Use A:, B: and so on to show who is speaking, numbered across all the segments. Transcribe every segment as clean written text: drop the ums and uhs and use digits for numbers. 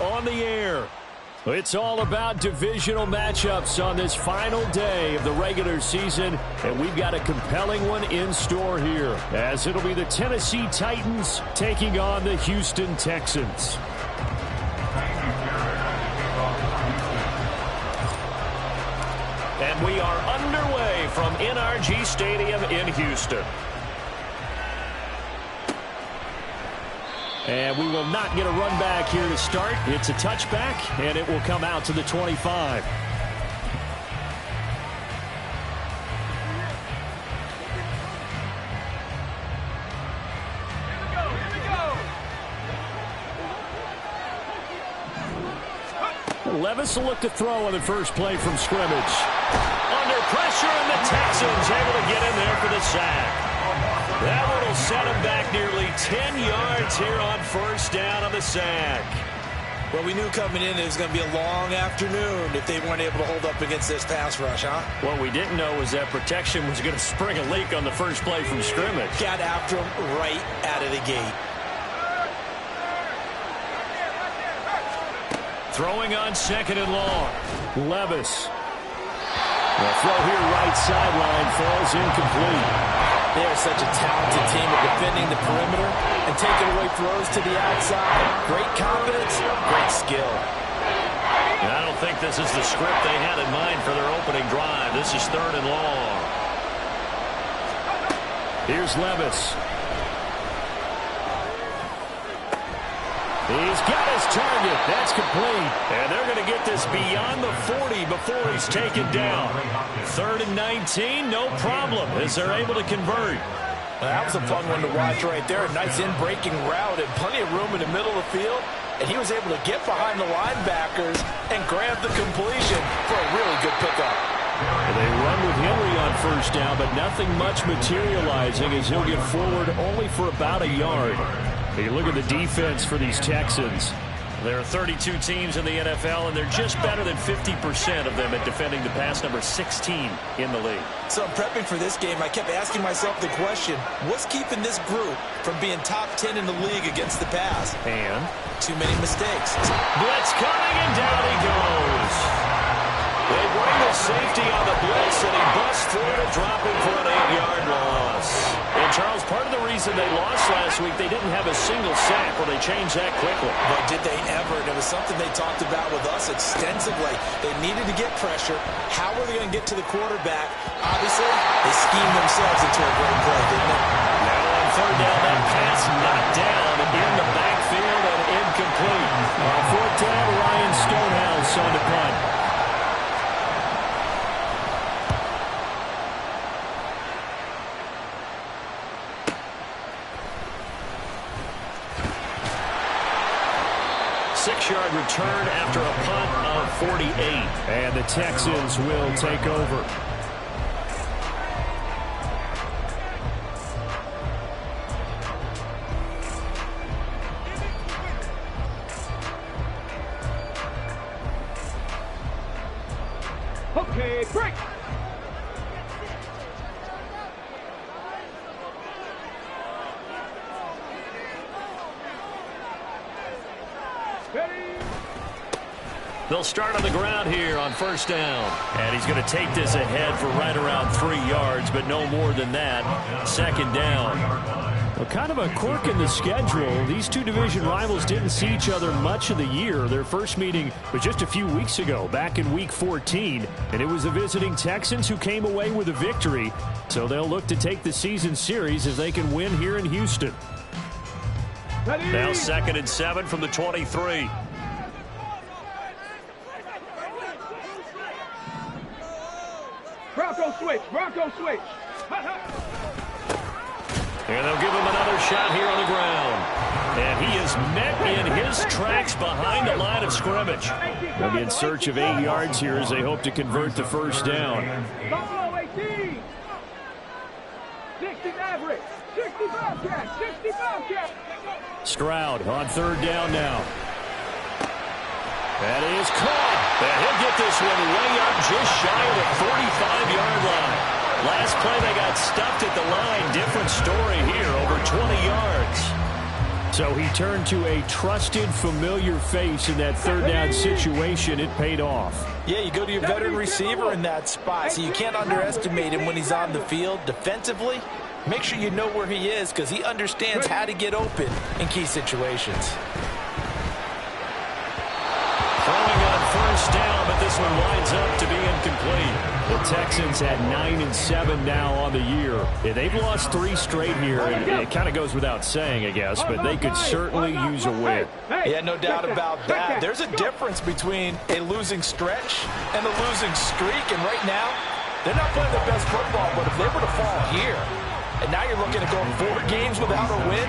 A: on the air. It's all about divisional matchups on this final day of the regular season, and we've got a compelling one in store here, as it'll be the Tennessee Titans taking on the Houston Texans. And we are underway from NRG Stadium in Houston. And we will not get a run back here to start. It's a touchback, and it will come out to the 25. Levis will look to throw on the first play from scrimmage. Under pressure, and the Texans able to get in there for the sack. That one will set him back nearly 10 yards here on first down on the sack.
B: Well, we knew coming in it was going to be a long afternoon if they weren't able to hold up against this pass rush, huh?
A: What we didn't know was that protection was going to spring a leak on the first play from scrimmage.
B: Got after him right out of the gate.
A: Throwing on second and long. Levis. The throw here right sideline falls incomplete.
B: They are such a talented team at defending the perimeter and taking away throws to the outside. Great confidence, great skill.
A: And I don't think this is the script they had in mind for their opening drive. This is third and long. Here's Levis. He's got his target. That's complete. And they're going to get this beyond the 40 before he's taken down. Third and 19, no problem, as they're able to convert.
B: That was a fun one to watch right there. A nice in-breaking route and plenty of room in the middle of the field. And he was able to get behind the linebackers and grab the completion for a really good pickup.
A: They run with Henry on first down, but nothing much materializing as he'll get forward only for about a yard. You look at the defense for these Texans. There are 32 teams in the NFL, and they're just better than 50% of them at defending the pass, number 16 in the league.
B: So prepping for this game, I kept asking myself the question, what's keeping this group from being top 10 in the league against the pass?
A: And?
B: Too many mistakes.
A: Blitz coming, and down he goes. They bring the safety on the blitz, and he busts through to drop him for an 8-yard loss. And, Charles, part of the reason they lost last week, they didn't have a single sack. Well, they changed that quickly.
B: But did they ever? And it was something they talked about with us extensively. They needed to get pressure. How were they going to get to the quarterback? Obviously, they schemed themselves into a great play, didn't they?
A: Now on third down, that pass knocked down in the backfield and incomplete. On fourth down, Ryan Stonehouse on the punt. Six-yard return after a punt of 48. And the Texans will take over.
C: Okay, break.
A: They'll start on the ground here on first down. And he's going to take this ahead for right around 3 yards, but no more than that. Second down. Well, kind of a quirk in the schedule. These two division rivals didn't see each other much of the year. Their first meeting was just a few weeks ago, back in Week 14. And it was the visiting Texans who came away with a victory. So they'll look to take the season series if they can win here in Houston.
C: Ready?
A: Now 2nd and 7 from the 23.
C: Bronco switch. Bronco switch.
A: And they'll give him another shot here on the ground. And he is met in his tracks behind the line of scrimmage. They'll be in search of 8 yards here as they hope to convert the first down.
C: Buffalo 18. 60 average. 65 catch. 65 catch.
A: Stroud on third down now. That is caught. And he'll get this one way up just shy of the 45-yard line. Last play they got stuffed at the line. Different story here, over 20 yards. So he turned to a trusted, familiar face in that third down situation. It paid off.
B: Yeah, you go to your veteran receiver in that spot, so you can't underestimate him when he's on the field. Defensively, make sure you know where he is because he understands how to get open in key situations.
A: Throwing on first down, but this one winds up to be incomplete. The Texans at 9-7 now on the year. Yeah, they've lost 3 straight here. It kind of goes without saying, I guess, but they could certainly use a win.
B: Yeah, no doubt about that. There's a difference between a losing stretch and a losing streak, and right now, they're not playing their best football, but if they were to fall here, and now you're looking at going 4 games without a win,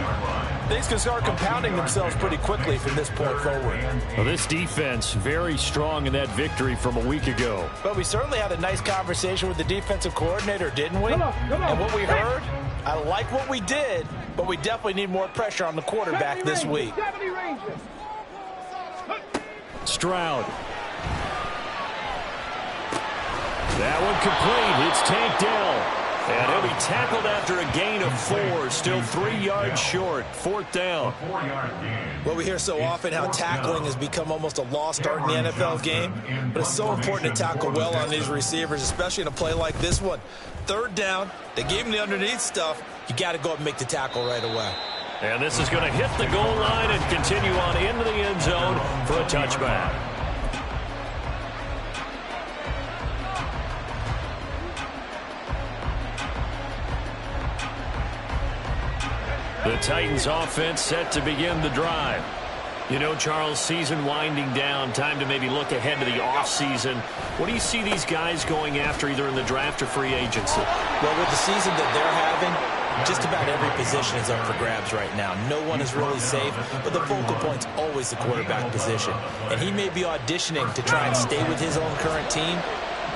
B: things can start compounding themselves pretty quickly from this point forward.
A: Well, this defense very strong in that victory from a week ago.
B: But we certainly had a nice conversation with the defensive coordinator, didn't we? And what we heard, I like what we did, but we definitely need more pressure on the quarterback this week.
A: Stroud. That one complete. It's Tank Dell. And he'll be tackled after a gain of 4, still 3 yards short. 4th down.
B: Well, we hear so often how tackling has become almost a lost art in the NFL game, but it's so important to tackle well on these receivers, especially in a play like this one. 3rd down, they gave him the underneath stuff. You got to go up and make the tackle right away.
A: And this is going to hit the goal line and continue on into the end zone for a touchback. The Titans offense set to begin the drive. You know, Charles, season winding down, time to maybe look ahead to the offseason. What do you see these guys going after either in the draft or free agency?
B: Well, with the season that they're having, just about every position is up for grabs right now. No one is really safe, but the focal point's always the quarterback position. And he may be auditioning to try and stay with his own current team.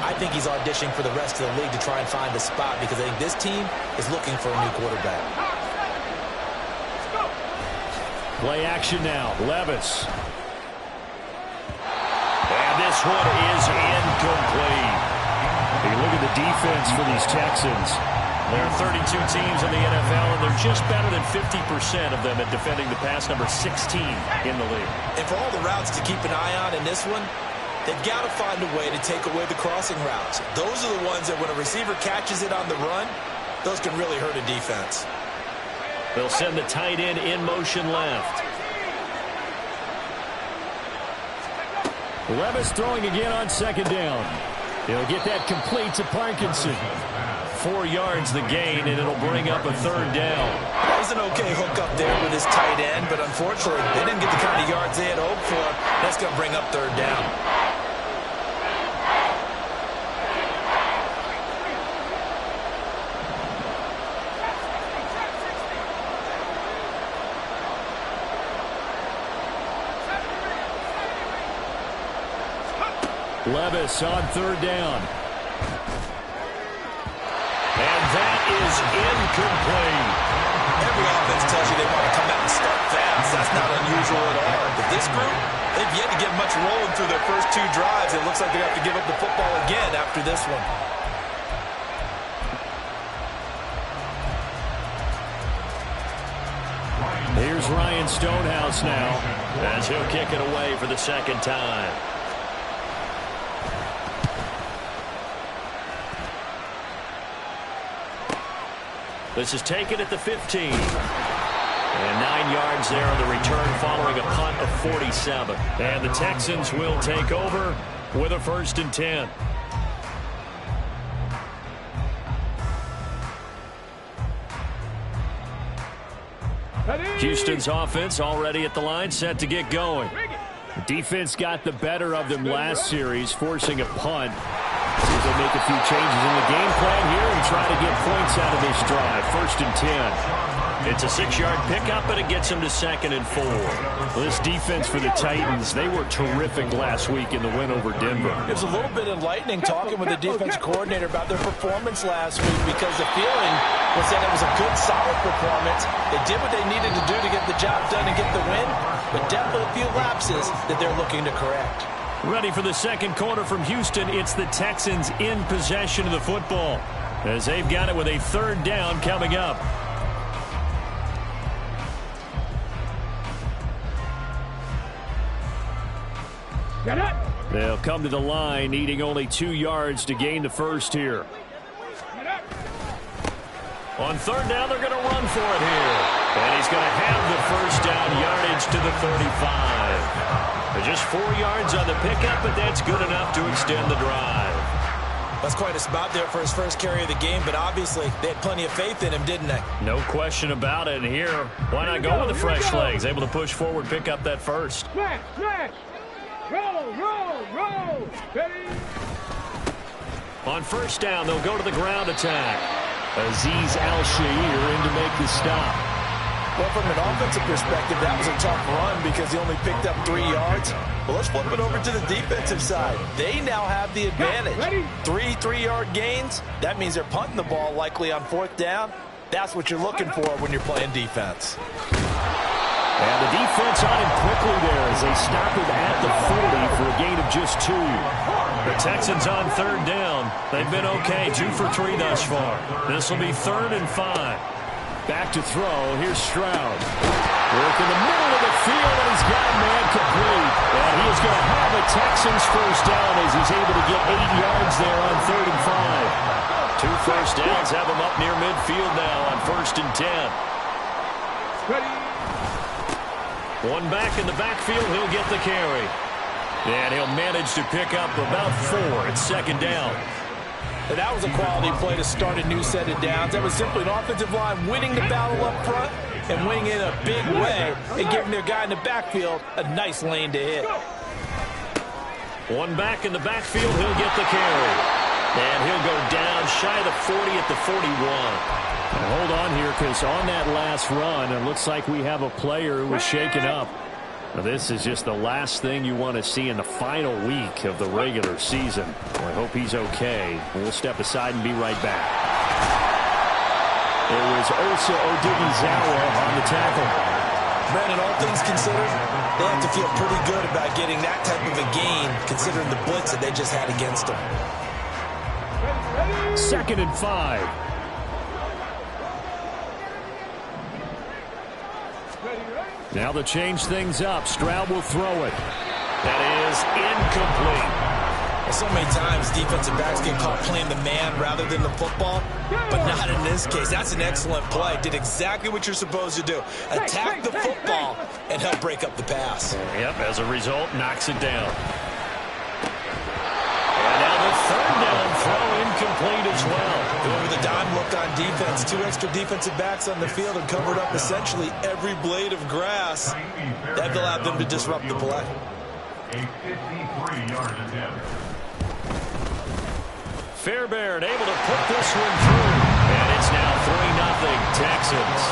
B: I think he's auditioning for the rest of the league to try and find a spot because I think this team is looking for a new quarterback.
A: Play action now. Levis. And this one is incomplete. You look at the defense for these Texans. There are 32 teams in the NFL, and they're just better than 50% of them at defending the pass, number 16 in the league.
B: And for all the routes to keep an eye on in this one, they've got to find a way to take away the crossing routes. Those are the ones that when a receiver catches it on the run, those can really hurt a defense.
A: They'll send the tight end in motion left. Levis throwing again on 2nd down. He'll get that complete to Parkinson. 4 yards the gain, and it'll bring up a 3rd down.
B: That was an okay hook up there with his tight end, but unfortunately, they didn't get the kind of yards they had hoped for. That's going to bring up 3rd down.
A: Levis on 3rd down. And that is incomplete.
B: Every offense tells you they want to come out and start fast. That's not unusual at all. But this group, they've yet to get much rolling through their first 2 drives. It looks like they have to give up the football again after this one.
A: Here's Ryan Stonehouse now as he'll kick it away for the 2nd time. This is taken at the 15. And 9 yards there on the return following a punt of 47. And the Texans will take over with a 1st and 10. Houston's offense already at the line, set to get going. The defense got the better of them last series, forcing a punt. See if they make a few changes in the game plan here and try to get points out of this drive. 1st and 10. It's a 6-yard pickup, but it gets them to 2nd and 4. Well, this defense for the Titans, they were terrific last week in the win over Denver.
B: It was a little bit enlightening talking with the defense coordinator about their performance last week because the feeling was that it was a good, solid performance. They did what they needed to do to get the job done and get the win, but definitely a few lapses that they're looking to correct.
A: Ready for the 2nd quarter from Houston. It's the Texans in possession of the football as they've got it with a 3rd down coming up.
C: Get it.
A: They'll come to the line, needing only 2 yards to gain the first here.
C: Get it.
A: On third down, they're going to run for it here. And he's going to have the first down, yardage to the 35. They're just 4 yards on the pickup, but that's good enough to extend the drive.
B: That's quite a spot there for his first carry of the game, but obviously they had plenty of faith in him, didn't they?
A: No question about it. And here, why not go with the fresh legs? Able to push forward, pick up that first.
C: Smash, smash. Roll, roll, roll. Ready.
A: On first down, they'll go to the ground attack. Azeez Al-Shaair in to make the stop.
B: Well, from an offensive perspective, that was a tough run because he only picked up 3 yards. Well, let's flip it over to the defensive side. They now have the advantage. Three 3-yard gains. That means they're punting the ball likely on fourth down. That's what you're looking for when you're playing defense.
A: And the defense on him quickly there as they stop him at the 40 for a gain of just 2. The Texans on third down. They've been okay, 2 for 3 thus far. This will be 3rd and 5. Back to throw. Here's Stroud. Work in the middle of the field, and he's got a man complete. And he is going to have a Texans first down as he's able to get 8 yards there on 3rd and 5. 2 first downs have him up near midfield now on 1st and 10.
C: Ready.
A: One back in the backfield, he'll get the carry. And he'll manage to pick up about 4 at 2nd down.
B: And that was a quality play to start a new set of downs. That was simply an offensive line winning the battle up front and winning in a big way and giving their guy in the backfield a nice lane to hit.
A: One back in the backfield, he'll get the carry. And he'll go down shy of the 40 at the 41. And hold on here, because on that last run, it looks like we have a player who was shaken up. Now, this is just the last thing you want to see in the final week of the regular season. Well, I hope he's okay. We'll step aside and be right back. It was Osa Odighizuwa on the tackle.
B: Brandon, all things considered, they have to feel pretty good about getting that type of a gain, considering the blitz that they just had against them.
A: 2nd and 5. Now they'll change things up. Stroud will throw it. That is incomplete.
B: Well, so many times defensive backs get caught playing the man rather than the football, but not in this case. That's an excellent play. Did exactly what you're supposed to do. Attack the football and help break up the pass.
A: Yep, as a result, knocks it down. And now the 3rd down throw incomplete as well.
B: With a dime look on defense, 2 extra defensive backs on the field and covered up essentially every blade of grass. That allowed them to disrupt the play.
D: A 53-yard attempt.
A: Fairbairn able to put this one through. And it's now 3-0 Texans.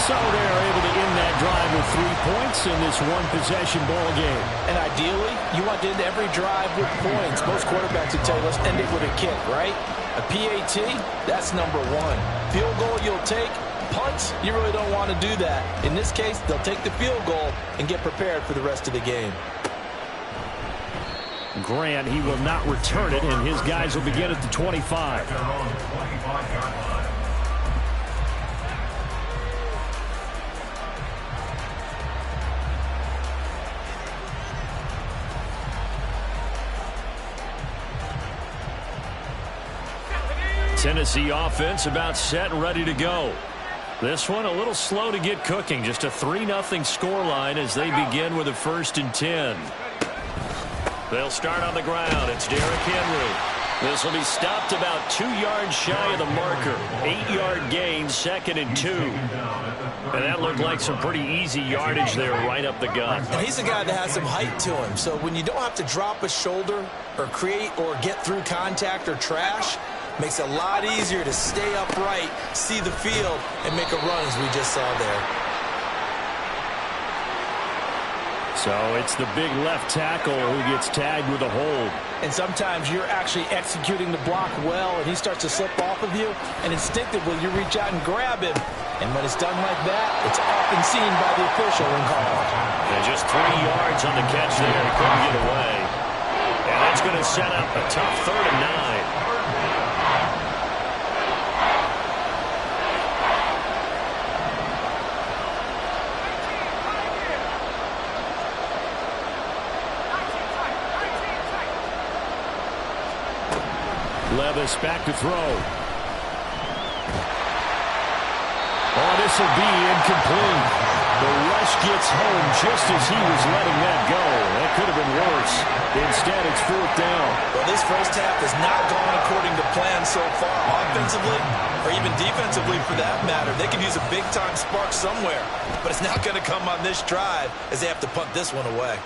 A: So they're able to end that drive with 3 points in this one-possession ball game.
B: And ideally, you want to end every drive with points. Most quarterbacks would tell you, let's end it with a kick, right? A PAT, that's number 1. Field goal you'll take. Punts, you really don't want to do that. In this case, they'll take the field goal and get prepared for the rest of the game.
A: Grant, he will not return it, and his guys will begin at the 25.
D: Their own 25-yard line.
A: Tennessee offense about set and ready to go. This one a little slow to get cooking. Just a 3-0 scoreline as they begin with a 1st and 10. They'll start on the ground. It's Derrick Henry. This will be stopped about 2 yards shy of the marker. 8-yard gain, 2nd and 2. And that looked like some pretty easy yardage there right up the gut.
B: And he's a guy that has some height to him. So when you don't have to drop a shoulder or create or get through contact or trash, makes it a lot easier to stay upright, see the field, and make a run as we just saw there.
A: So it's the big left tackle who gets tagged with a hold.
B: And sometimes you're actually executing the block well, and he starts to slip off of you, and instinctively you reach out and grab him. And when it's done like that, it's often seen by the official and called.
A: And just 3 yards on the catch there. He couldn't get away. And that's going to set up a tough 3rd and 9. Levis back to throw. Oh, this will be incomplete. The rush gets home just as he was letting that go. That could have been worse. Instead, it's 4th down.
B: Well, this first half has not gone according to plan so far, offensively or even defensively for that matter. They could use a big-time spark somewhere, but it's not going to come on this drive as they have to punt this one away.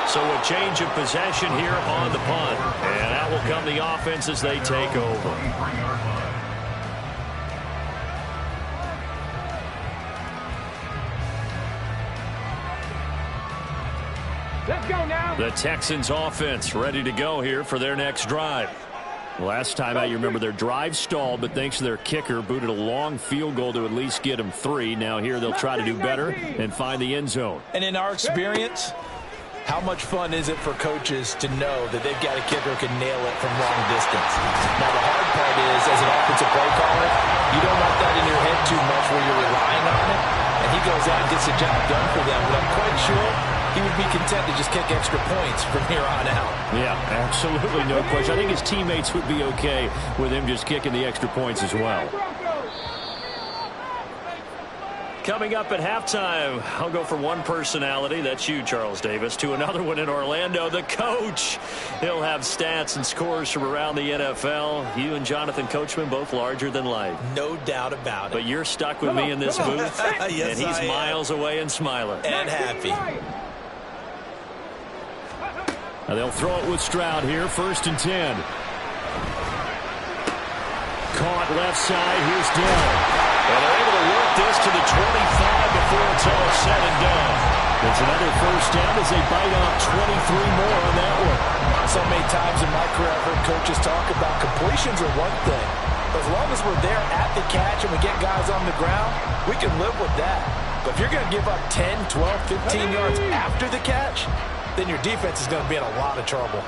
A: So a change of possession here on the punt. And that will come the offense as they take over.
C: Let's go now.
A: The Texans offense ready to go here for their next drive. Last time out, you remember their drive stalled, but thanks to their kicker, booted a long field goal to at least get them 3. Now here they'll try to do better and find the end zone.
B: And in our experience, how much fun is it for coaches to know that they've got a kicker who can nail it from long distance? Now, the hard part is, as an offensive play caller, you don't want that in your head too much where you're relying on it. And he goes out and gets the job done for them. But I'm quite sure he would be content to just kick extra points from here on out.
A: Yeah, absolutely no question. I think his teammates would be okay with him just kicking the extra points as well. Coming up at halftime, I'll go from one personality, that's you, Charles Davis, to another one in Orlando, the coach. He'll have stats and scores from around the NFL. You and Jonathan Coachman, both larger than life.
B: No doubt about it.
A: But you're stuck with me in this booth,
B: yes,
A: and he's miles away and smiling.
B: And happy.
A: Now they'll throw it with Stroud here, 1st and 10. Caught left side, here's Dell. And they're able to work this to the 25 before it's all said and done. It's another 1st down as they bite off 23 more on that one.
B: So many times in my career I've heard coaches talk about completions are one thing. But as long as we're there at the catch and we get guys on the ground, we can live with that. But if you're going to give up 10, 12, 15 yards after the catch, then your defense is going to be in a lot of trouble.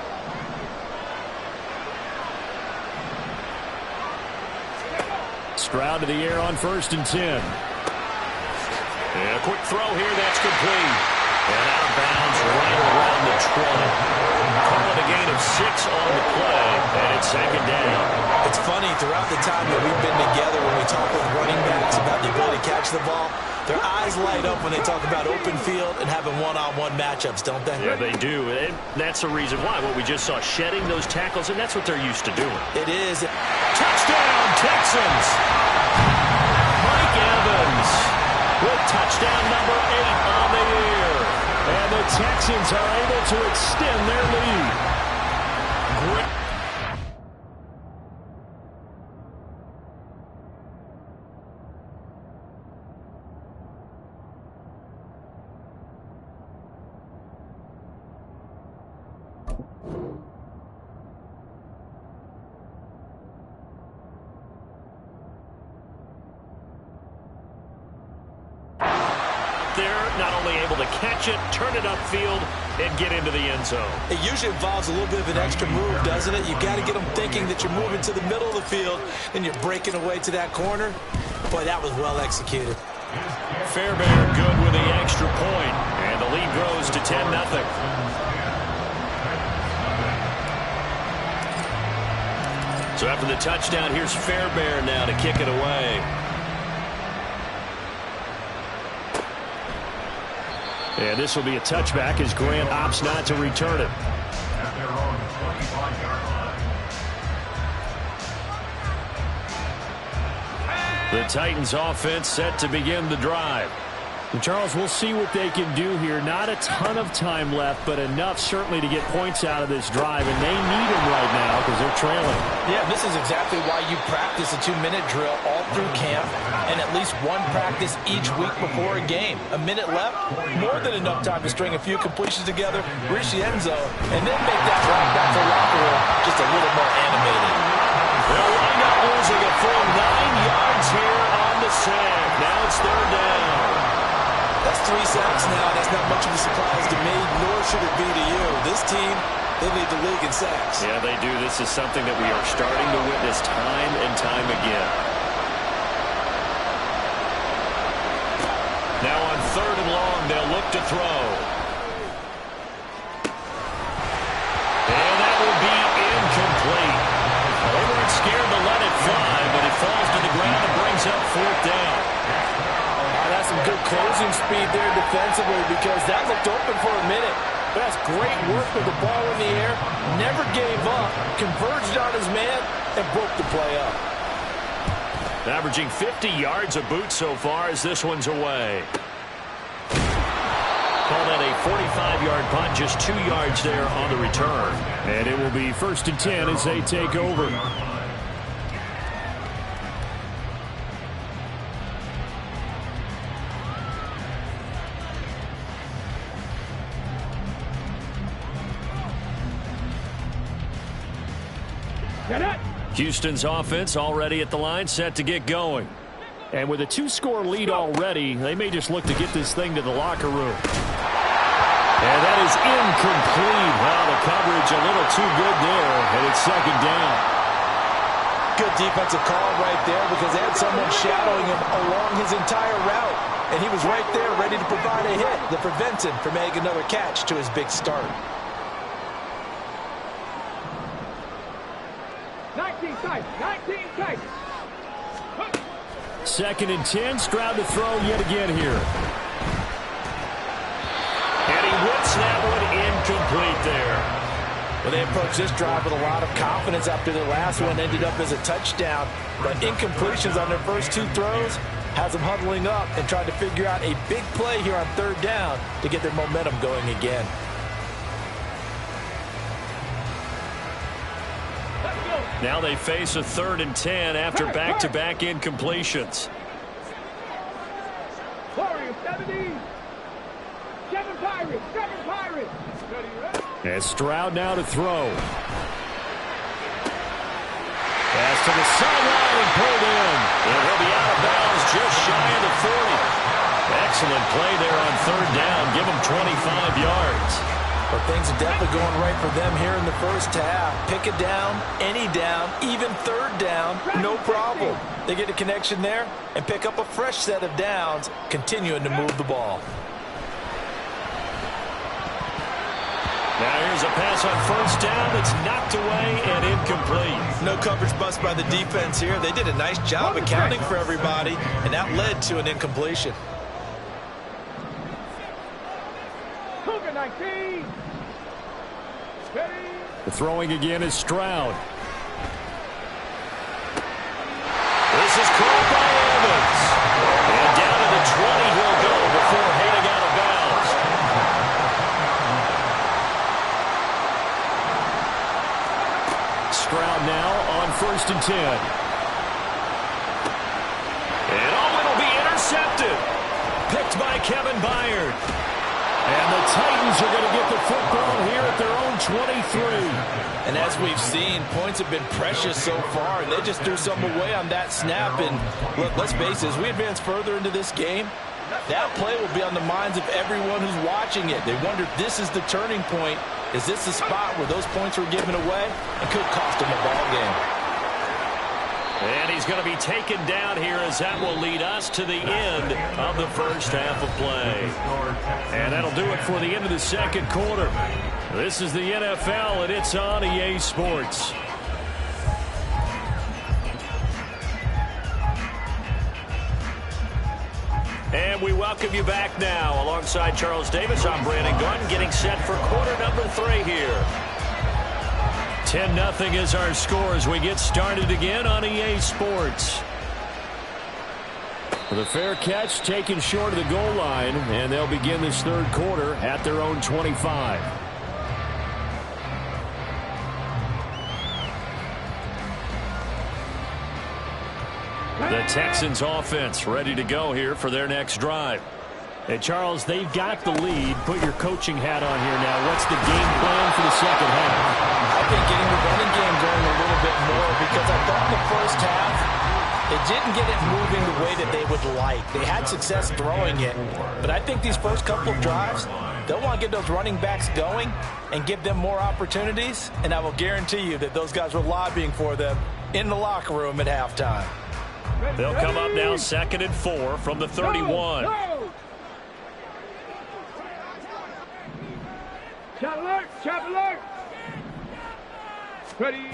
A: Stroud to the air on 1st and 10. And a quick throw here, that's complete. And out of bounds right around the 20. Call it a gain of 6 on the play, and it's 2nd down.
B: It's funny, throughout the time that we've been together when we talk with running backs about the ability to catch the ball, their eyes light up when they talk about open field and having one-on-one matchups, don't they?
A: Yeah, they do. And that's the reason why. What we just saw, shedding those tackles, and that's what they're used to doing.
B: It is.
A: Touchdown, Texans! Mike Evans with touchdown number 8 on the year. And the Texans are able to extend their lead. Great. Not only able to catch it, turn it upfield, and get into the end zone.
B: It usually involves a little bit of an extra move, doesn't it? You've got to get them thinking that you're moving to the middle of the field, and you're breaking away to that corner. Boy, that was well executed.
A: Fairbairn good with the extra point, and the lead grows to 10-0. So after the touchdown, here's Fairbairn now to kick it away. And this will be a touchback as Grant opts not to return it.
D: At their own 25-yard line.
A: The Titans offense set to begin the drive. And Charles, we'll see what they can do here. Not a ton of time left, but enough certainly to get points out of this drive, and they need them right now because they're trailing.
B: Yeah, this is exactly why you practice a 2-minute drill all through camp and at least one practice each week before a game. A minute left, more than enough time to string a few completions together, reach the end zone, and then make that run back to the locker room just a little more animated.
A: They'll wind up losing a full 9 yards here on the sack. Now it's 3rd down.
B: That's 3 sacks now. That's not much of a surprise to me, nor should it be to you. This team, they lead the league in sacks.
A: Yeah, they do. This is something that we are starting to witness time and time again. Now on 3rd and long, they'll look to throw. And
B: losing speed there defensively because that looked open for a minute. But that's great work with the ball in the air. Never gave up, converged on his man, and broke the play up.
A: Averaging 50 yards a boot so far as this one's away. Call that a 45-yard punt, just 2 yards there on the return.
E: And it will be 1st and 10 as they take over.
A: Houston's offense already at the line, set to get going.
E: And with a 2-score lead already, they may just look to get this thing to the locker room.
A: And that is incomplete. Well, the coverage a little too good there, and it's 2nd down.
B: Good defensive call right there because they had someone shadowing him along his entire route. And he was right there ready to provide a hit that prevents him from making another catch to his big start.
C: 19 tight, 19 tight.
E: 2nd and 10, Stroud to throw yet again here.
A: And he whips that one incomplete there.
B: Well, they approached this drive with a lot of confidence after their last one ended up as a touchdown. But incompletions on their first 2 throws has them huddling up and trying to figure out a big play here on 3rd down to get their momentum going again.
A: Now they face a 3rd and 10 after back-to-back incompletions.
C: Warriors 70. 7 Pirates, 7 Pirates.
E: And Stroud now to throw.
A: Pass to the sideline and pulled in. And he'll be out of bounds just shy of the 40. Excellent play there on 3rd down. Give him 25 yards.
B: But things are definitely going right for them here in the first half. Pick a down, any down, even 3rd down, no problem. They get a connection there and pick up a fresh set of downs, continuing to move the ball.
A: Now here's a pass on 1st down that's knocked away and incomplete.
B: No coverage bust by the defense here. They did a nice job accounting for everybody, and that led to an incompletion.
C: 19.
E: The throwing again is Stroud.
A: This is caught by Evans. And down to the 20 he'll go before heading out of bounds.
E: Stroud now on 1st and 10.
A: And it'll be intercepted. Picked by Kevin Byard.
E: And the Titans are going to get the football here at their own 23.
B: And as we've seen, points have been precious so far, and they just threw some away on that snap. And look, let's face it, as we advance further into this game, that play will be on the minds of everyone who's watching it. They wonder if this is the turning point. Is this the spot where those points were given away and could cost them a ball game?
A: And he's going to be taken down here as that will lead us to the end of the first half of play.
E: And that'll do it for the end of the 2nd quarter. This is the NFL, and it's on EA Sports.
A: And we welcome you back now. Alongside Charles Davis, I'm Brandon Gunn, getting set for quarter number 3 here.
E: 10-0 is our score as we get started again on EA Sports. The fair catch taken short of the goal line, and they'll begin this 3rd quarter at their own 25.
A: The Texans offense ready to go here for their next drive.
E: Hey, Charles, they've got the lead. Put your coaching hat on here now. What's the game plan for the 2nd half?
B: I think getting the running game going a little bit more because I thought in the first half they didn't get it moving the way that they would like. They had success throwing it, but I think these first couple of drives, they'll want to get those running backs going and give them more opportunities, and I will guarantee you that those guys were lobbying for them in the locker room at halftime.
A: They'll come up now 2nd and 4 from the 31.
C: Chop alert, chop alert. Ready.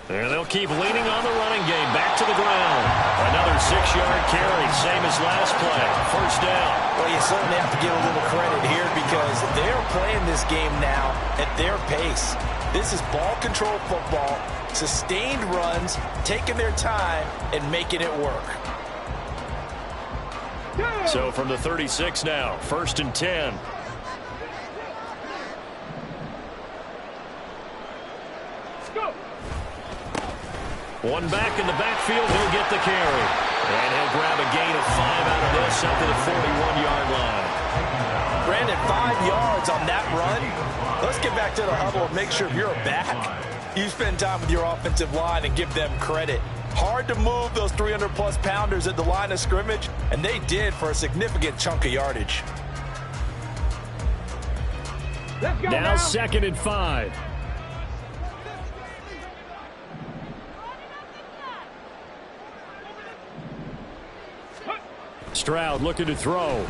E: And they'll keep leaning on the running game. Back to the ground. Another 6-yard carry, same as last play. First down.
B: Well, you certainly have to give a little credit here because they're playing this game now at their pace. This is ball control football, sustained runs, taking their time, and making it work.
E: So from the 36 now, 1st and 10. One back in the backfield, he'll get the carry. And he'll grab a gain of 5 out of this up to the 41-yard line.
B: Brandon, 5 yards on that run. Let's get back to the huddle and make sure you're back. You spend time with your offensive line and give them credit. Hard to move those 300-plus pounders at the line of scrimmage, and they did for a significant chunk of yardage.
E: Now 2nd and 5. Stroud looking to throw.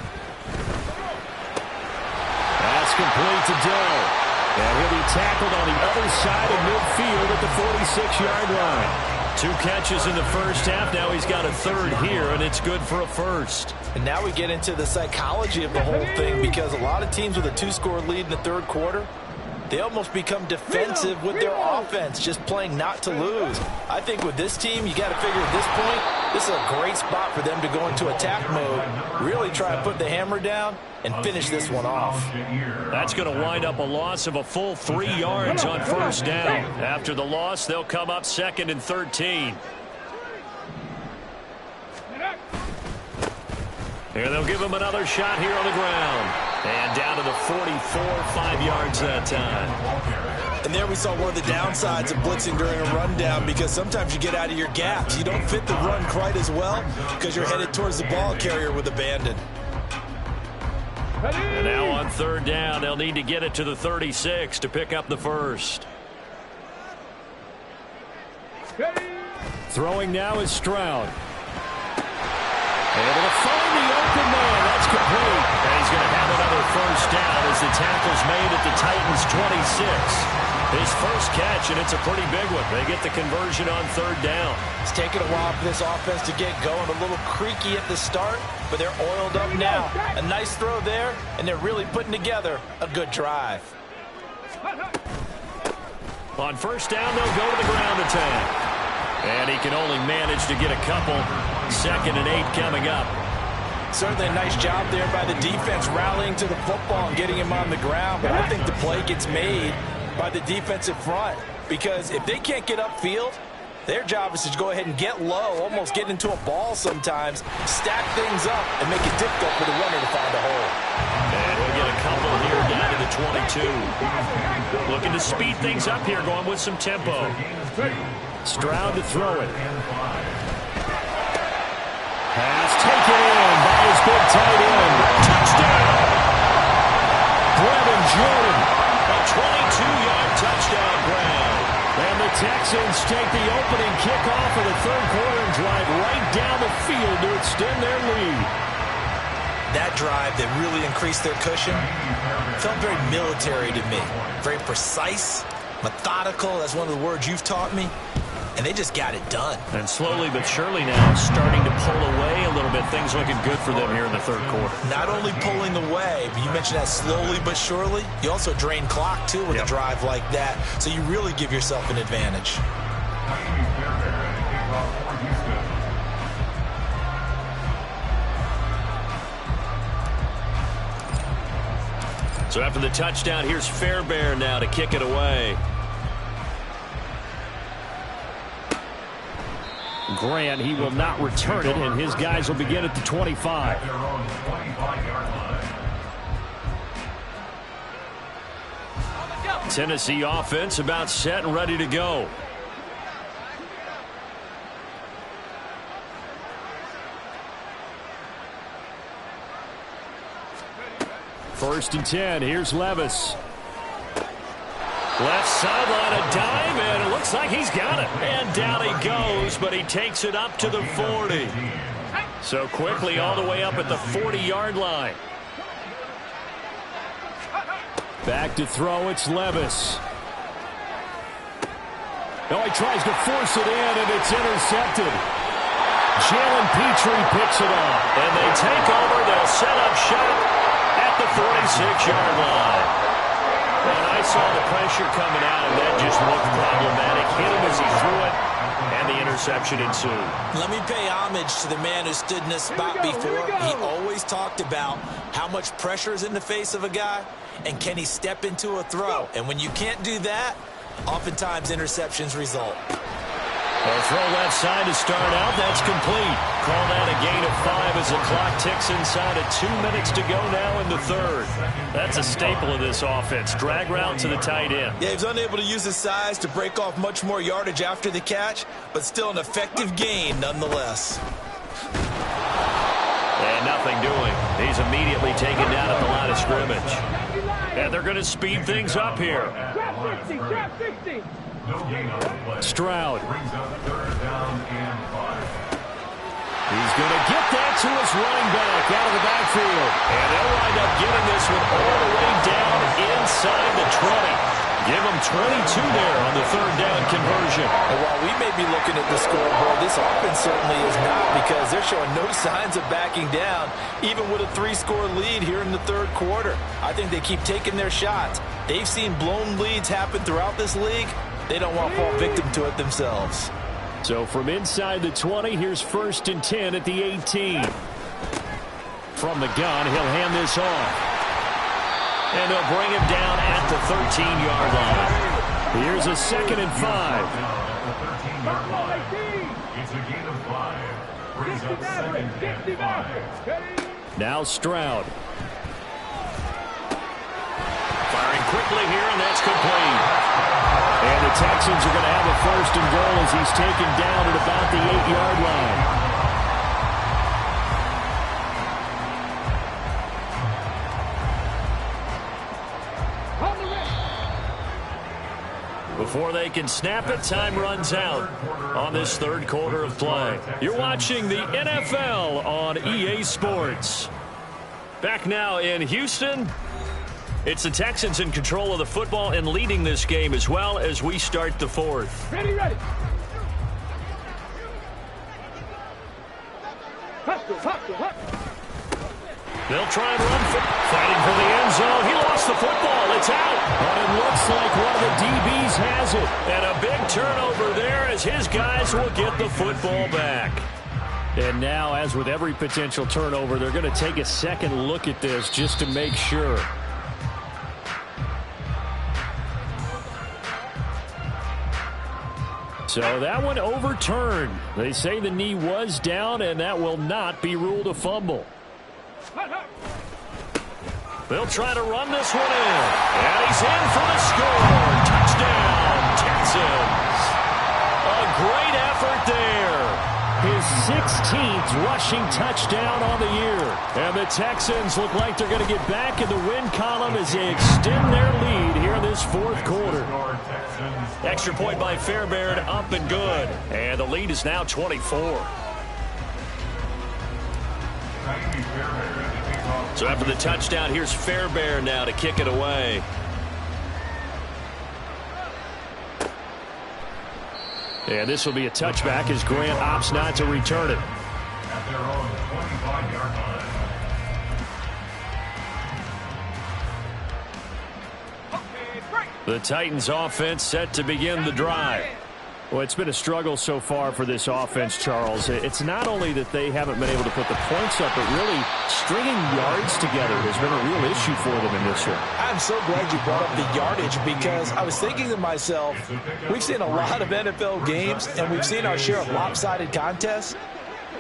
E: That's complete to Dell. And he'll be tackled on the other side of midfield at the 46-yard line. 2 catches in the first half. Now he's got a 3rd here, and it's good for a 1st.
B: And now we get into the psychology of the whole thing because a lot of teams with a 2-score lead in the 3rd quarter, they almost become defensive with their offense, just playing not to lose. I think with this team, you got to figure at this point, this is a great spot for them to go into attack mode, really try to put the hammer down and finish this one off.
E: That's going to wind up a loss of a full 3 yards on 1st down. After the loss, they'll come up 2nd and 13. Here they'll give him another shot here on the ground. And down to the 44, 5 yards that time.
B: And there we saw one of the downsides of blitzing during a rundown because sometimes you get out of your gaps. You don't fit the run quite as well because you're headed towards the ball carrier with abandon.
E: And now on 3rd down, they'll need to get it to the 36 to pick up the 1st. Throwing now is Stroud. Able to find the open man. That's complete. And he's going to have another 1st down as the tackle's made at the Titans' 26. His first catch, and it's a pretty big one. They get the conversion on 3rd down.
B: It's taken a while for this offense to get going. A little creaky at the start, but they're oiled up now. A nice throw there, and they're really putting together a good drive.
E: On 1st down, they'll go to the ground attack. And he can only manage to get a couple. 2nd and 8 coming up.
B: Certainly a nice job there by the defense rallying to the football and getting him on the ground. But I think the play gets made by the defensive front because if they can't get upfield, their job is to go ahead and get low, almost get into a ball sometimes, stack things up, and make it difficult for the runner to find a hole.
E: And we'll get a couple here down to the 22. Looking to speed things up here, going with some tempo. Stroud to throw it. Pass taken in by his big tight end. Touchdown! Brevin Jordan. A 22-yard touchdown grab. And the Texans take the opening kickoff of the 3rd quarter and drive right down the field to extend their lead.
B: That drive that really increased their cushion felt very military to me. Very precise, methodical. That's one of the words you've taught me. And they just got it done.
E: And slowly but surely now starting to pull away a little bit. Things looking good for them here in the 3rd quarter.
B: Not only pulling away, but you mentioned that slowly but surely. You also drain clock, too, with a drive like that. So you really give yourself an advantage.
E: So after the touchdown, here's Fairbairn now to kick it away. Grant, he will not return it, and his guys will begin at the 25. Tennessee offense about set and ready to go. First and 10. Here's Levis. Left sideline, a dime, and it looks like he's got it. And down he goes, but he takes it up to the 40. So quickly all the way up at the 40-yard line. Back to throw, it's Levis. Oh, he tries to force it in, and it's intercepted. Jalen Petrie picks it off.
A: And they take over. They'll set up shop at the 46-yard line. And I saw the pressure coming out, and that just looked problematic. Hit him as he threw it, and the interception ensued.
B: Let me pay homage to the man who stood in this spot before. He always talked about how much pressure is in the face of a guy, and can he step into a throw. And when you can't do that, oftentimes interceptions result.
A: A throw left side to start out. That's complete. Call that a gain of 5 as the clock ticks inside of 2 minutes to go now in the third. That's a staple of this offense. Drag route to the tight end.
B: Yeah, he was unable to use his size to break off much more yardage after the catch, but still an effective gain nonetheless.
A: And nothing doing. He's immediately taken down at the line of scrimmage. And they're going to speed things up here.
C: Trap 50.
E: Stroud.
D: Brings up third down and 5.
E: He's going to get that to his running back out of the backfield.
A: And they'll wind up getting this one all the way down inside the 20. Give them 22 there on the third down conversion.
B: And while we may be looking at the scoreboard, this offense certainly is not, because they're showing no signs of backing down, even with a 3-score lead here in the third quarter. I think they keep taking their shots. They've seen blown leads happen throughout this league. They don't want to fall victim to it themselves.
E: So from inside the 20, here's 1st and 10 at the 18. From the gun, he'll hand this off.
A: And they'll bring him down at the 13-yard line.
E: Here's a 2nd and 5.
D: It's a gain of 5. Brings up 2nd and 5.
E: Now Stroud.
A: Firing quickly here, and that's complete.
E: And the Texans are going to have a 1st and goal as he's taken down at about the 8-yard line.
A: Before they can snap it, time runs out on this third quarter of play. You're watching the NFL on EA Sports. Back now in Houston. It's the Texans in control of the football and leading this game as well as we start the fourth.
C: Ready.
A: They'll try and run, fighting for the end zone. He lost the football. It's out.
E: But it looks like one of the DBs has it.
A: And a big turnover there as his guys will get the football back.
E: And now, as with every potential turnover, they're going to take a second look at this just to make sure. So that one overturned. They say the knee was down, and that will not be ruled a fumble.
A: They'll try to run this one in. And he's in for the score. Touchdown, Texans. A great effort there.
E: His 16th rushing touchdown on the year. And the Texans look like they're going to get back in the win column as they extend their lead here in this fourth quarter.
A: Extra point by Fairbairn, up and good. And the lead is now 24. So after the touchdown, here's Fairbairn now to kick it away.
E: And this will be a touchback as Grant opts not to return it.
D: At their own 25-yard line.
A: The Titans offense set to begin the drive.
E: Well, it's been a struggle so far for this offense, Charles. It's not only that they haven't been able to put the points up, but really stringing yards together has been a real issue for them in this one.
B: I'm so glad you brought up the yardage, because I was thinking to myself, we've seen a lot of NFL games, and we've seen our share of lopsided contests,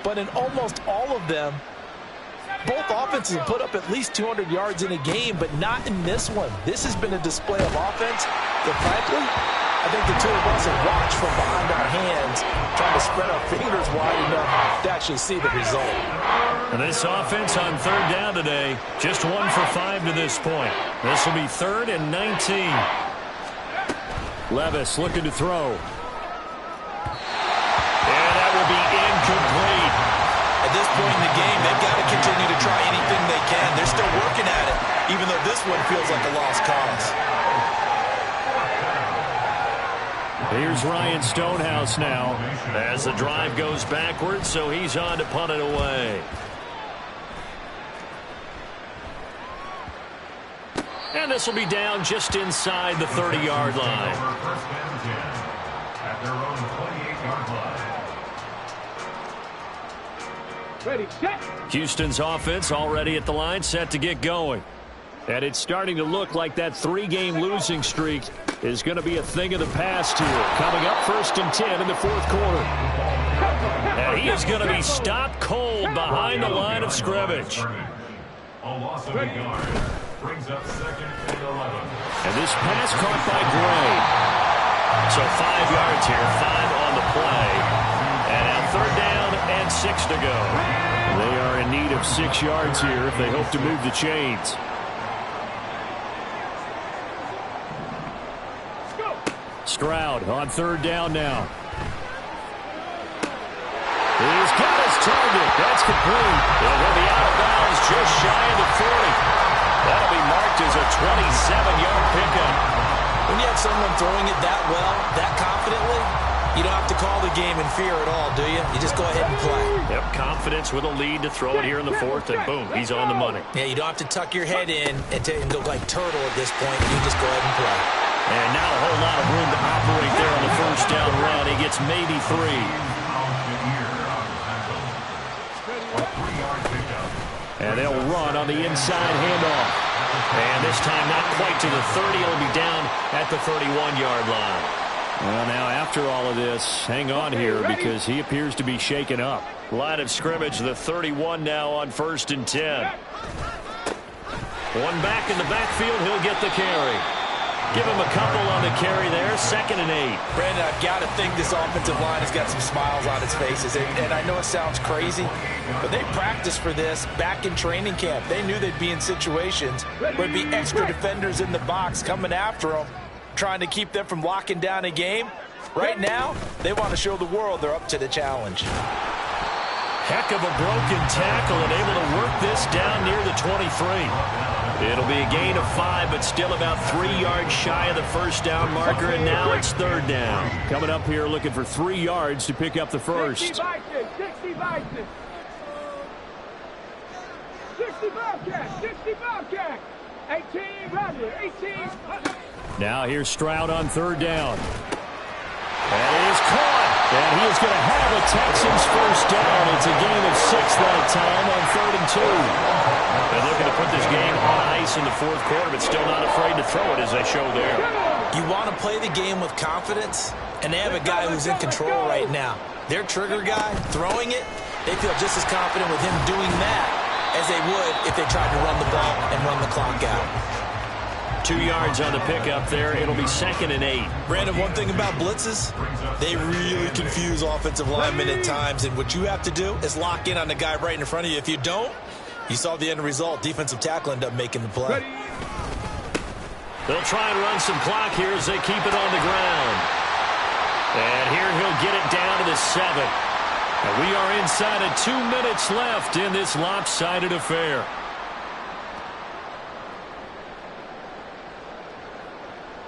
B: but in almost all of them, both offenses have put up at least 200 yards in a game, but not in this one. This has been a display of offense that, frankly, I think the two of us have watched from behind our hands, trying to spread our fingers wide enough to actually see the result.
A: And this offense on third down today, just 1 for 5 to this point. This will be 3rd and 19.
E: Levis looking to throw.
A: And that will be incomplete.
B: At this point in the game, they've got to continue to try anything they can. They're still working at it, even though this one feels like a lost cause.
A: Here's Ryan Stonehouse now as the drive goes backwards, so he's on to punt it away. And this will be down just inside the 30-yard line.
D: At their own 28-yard line.
C: Ready, set.
A: Houston's offense already at the line, set to get going. And it's starting to look like that 3-game losing streak is going to be a thing of the past here. Coming up 1st and 10 in the 4th quarter. And he is going to be stopped cold behind the line of scrimmage.
D: A loss of a yard. Brings up 2nd and 11.
A: And this pass caught by Gray. So 5 yards here, 5 on the play. And now 3rd down and 6 to go. They are in need of 6 yards here if they hope to move the chains. Stroud on 3rd down now. He's got his target. That's complete. It'll be out of bounds just shy of the 40. That'll be marked as a 27-yard pickup.
B: When you have someone throwing it that well, that confidently, you don't have to call the game in fear at all, do you? You just go ahead and play.
A: Yep, confidence with a lead to throw it here in the 4th, and boom, he's on the money.
B: Yeah, you don't have to tuck your head in and go like turtle at this point. You just go ahead and play.
A: And not a whole lot of room to operate there on the 1st down run. He gets maybe 3. And they'll run on the inside handoff. And this time not quite to the 30. It'll be down at the 31-yard line. Well, now after all of this, hang on here because he appears to be shaken up. Line of scrimmage, the 31 now on 1st and 10. One back in the backfield, he'll get the carry. Give him a couple on the carry there, 2nd and 8.
B: Brandon, I've got to think this offensive line has got some smiles on its faces. And I know it sounds crazy, but they practiced for this back in training camp. They knew they'd be in situations where there'd be extra defenders in the box coming after them, trying to keep them from locking down a game. Right now, they want to show the world they're up to the challenge.
A: Heck of a broken tackle and able to work this down near the 23. It'll be a gain of 5, but still about 3 yards shy of the 1st down marker, and now it's 3rd down. Coming up here looking for 3 yards to pick up the 1st.
C: 60 Bison. 60 Bobcats. 60 Bobcats. 18 Rattler. 18.
A: Now here's Stroud on 3rd down. And it is caught. And he is going to have a Texans 1st down. It's a gain of 6 that time on 3rd and 2. They're looking to put this game on ice in the 4th quarter, but still not afraid to throw it as they show there.
B: You want to play the game with confidence, and they have a guy who's in control right now. Their trigger guy, throwing it, they feel just as confident with him doing that as they would if they tried to run the ball and run the clock out.
A: 2 yards on the pickup there. It'll be 2nd and 8.
B: Brandon, one thing about blitzes, they really confuse offensive linemen at times, and what you have to do is lock in on the guy right in front of you. If you don't, you saw the end result. Defensive tackle ended up making the play.
A: They'll try and run some clock here as they keep it on the ground. And here he'll get it down to the 7. And we are inside of 2 minutes left in this lopsided affair.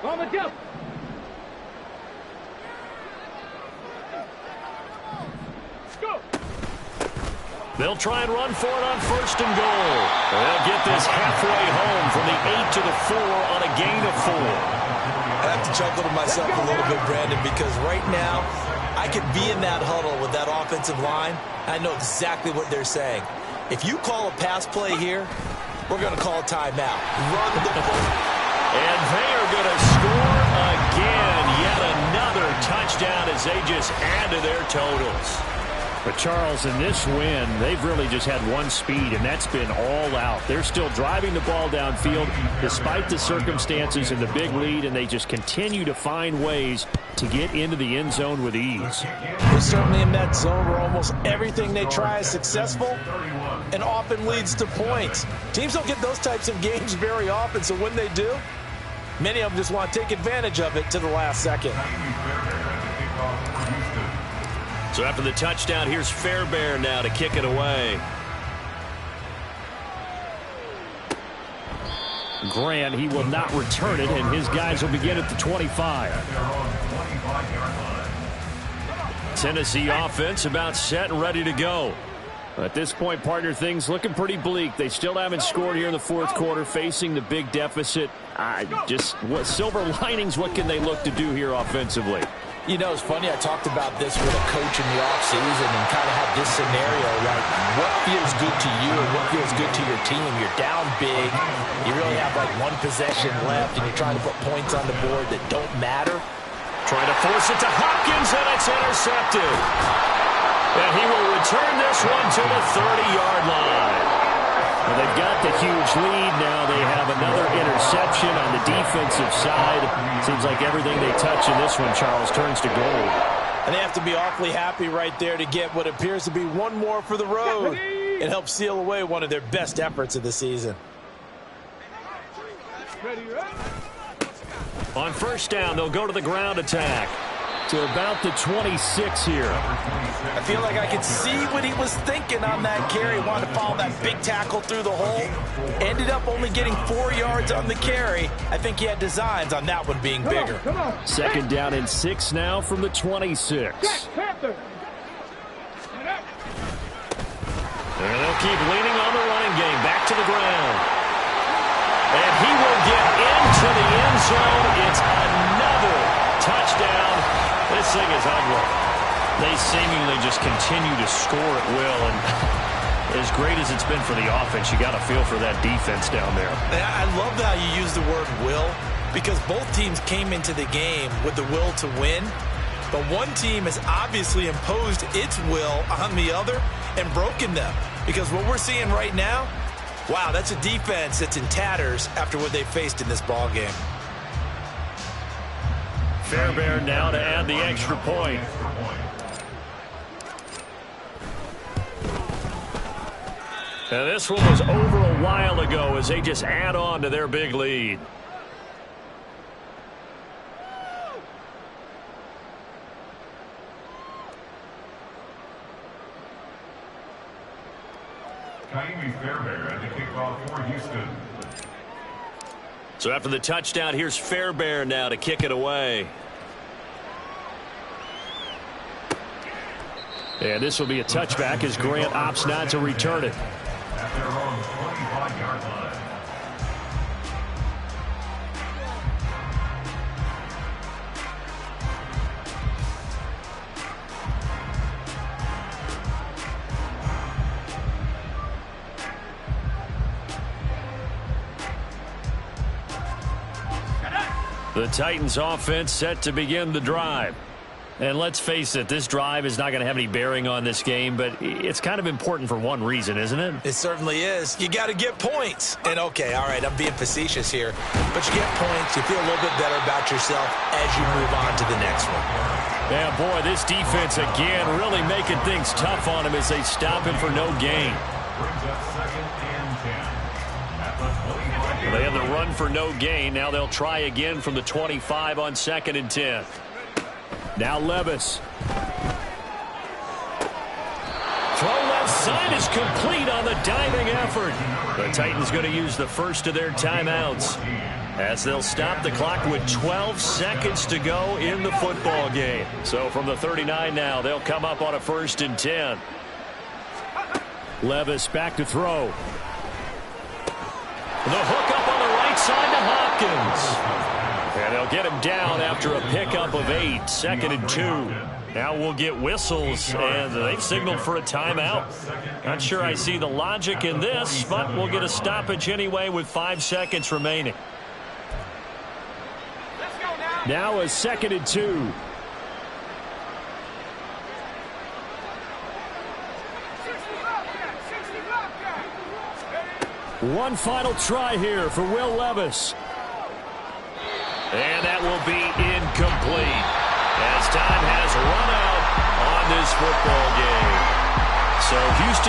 C: On the jump. Go.
A: They'll try and run for it on 1st and goal. They'll get this halfway home from the 8 to the 4 on a gain of 4.
B: I have to chuckle to myself a little bit, Brandon, because right now I could be in that huddle with that offensive line. I know exactly what they're saying. If you call a pass play here, we're going to call a timeout. Run the ball.
A: And they are going to score again. Yet another touchdown as they just add to their totals. But, Charles, in this win, they've really just had one speed, and that's been all out. They're still driving the ball downfield despite the circumstances and the big lead, and they just continue to find ways to get into the end zone with ease.
B: They're certainly in that zone where almost everything they try is successful and often leads to points. Teams don't get those types of games very often, so when they do, many of them just want to take advantage of it to the last second.
A: So after the touchdown, here's Fairbairn now to kick it away.
E: Grant, he will not return it, and his guys will begin at the 25. Tennessee offense about set and ready to go. At this point, partner, things looking pretty bleak. They still haven't scored here in the fourth quarter, facing the big deficit. What silver linings, what can they look to do here offensively?
B: You know, it's funny, I talked about this with a coach in the offseason and kind of had this scenario, like what feels good to you and what feels good to your team. You're down big, you really have like one possession left, and you're trying to put points on the board that don't matter.
A: Trying to force it to Hopkins, and it's intercepted. And he will return this one to the 30-yard line. Well, they've got the huge lead. Now they have another interception on the defensive side. Seems like everything they touch in this one, Charles, turns to gold.
B: And they have to be awfully happy right there to get what appears to be one more for the road. It helps seal away one of their best efforts of the season.
A: On first down, they'll go to the ground attack.
E: To about the 26 here.
B: I feel like I could see what he was thinking on that carry. Wanted to follow that big tackle through the hole. Ended up only getting 4 yards on the carry. I think he had designs on that one being bigger.
E: Second down and 6 now from the 26.
A: And they'll keep leaning on the running game. Back to the ground. And he will get into the end zone. It's another touchdown. This thing is ugly. They seemingly just continue to score at will, and as great as it's been for the offense, you got to feel for that defense down there.
B: I love how you use the word will, because both teams came into the game with the will to win, but one team has obviously imposed its will on the other and broken them, because what we're seeing right now, wow, that's a defense that's in tatters after what they faced in this ball game.
A: Fairbairn now to add the extra point. And this one was over a while ago as they just add on to their big lead.
D: Fairbairn to kick off for Houston.
A: So after the touchdown, here's Fairbairn now to kick it away.
E: And this will be a touchback as Grant opts not to return it.
D: At their own 25-yard line.
A: The Titans offense set to begin the drive. And let's face it, this drive is not going to have any bearing on this game, but it's kind of important for one reason, isn't it?
B: It certainly is. You got to get points. And okay, all right, I'm being facetious here, but you get points, you feel a little bit better about yourself as you move on to the next one.
A: Yeah, boy, this defense again really making things tough on him as they stop him for no gain.
D: Brings up 2nd and 10. At the 25-yard
A: They have the run for no gain. Now they'll try again from the 25 on 2nd and 10.
E: Now Levis.
A: Throw left side is complete on the diving effort. The Titans going to use the first of their timeouts as they'll stop the clock with 12 seconds to go in the football game. So from the 39 now, they'll come up on a 1st and 10.
E: Levis back to throw.
A: The hook up on the right side to Hopkins. And they'll get him down after a pickup of 8. 2nd and 2. Now we'll get whistles, and they've signaled for a timeout. Not sure I see the logic in this, but we'll get a stoppage anyway with 5 seconds remaining.
E: Now a 2nd and 2. One final try here for Will Levis.
A: And that will be incomplete as time has run out on this football game. So Houston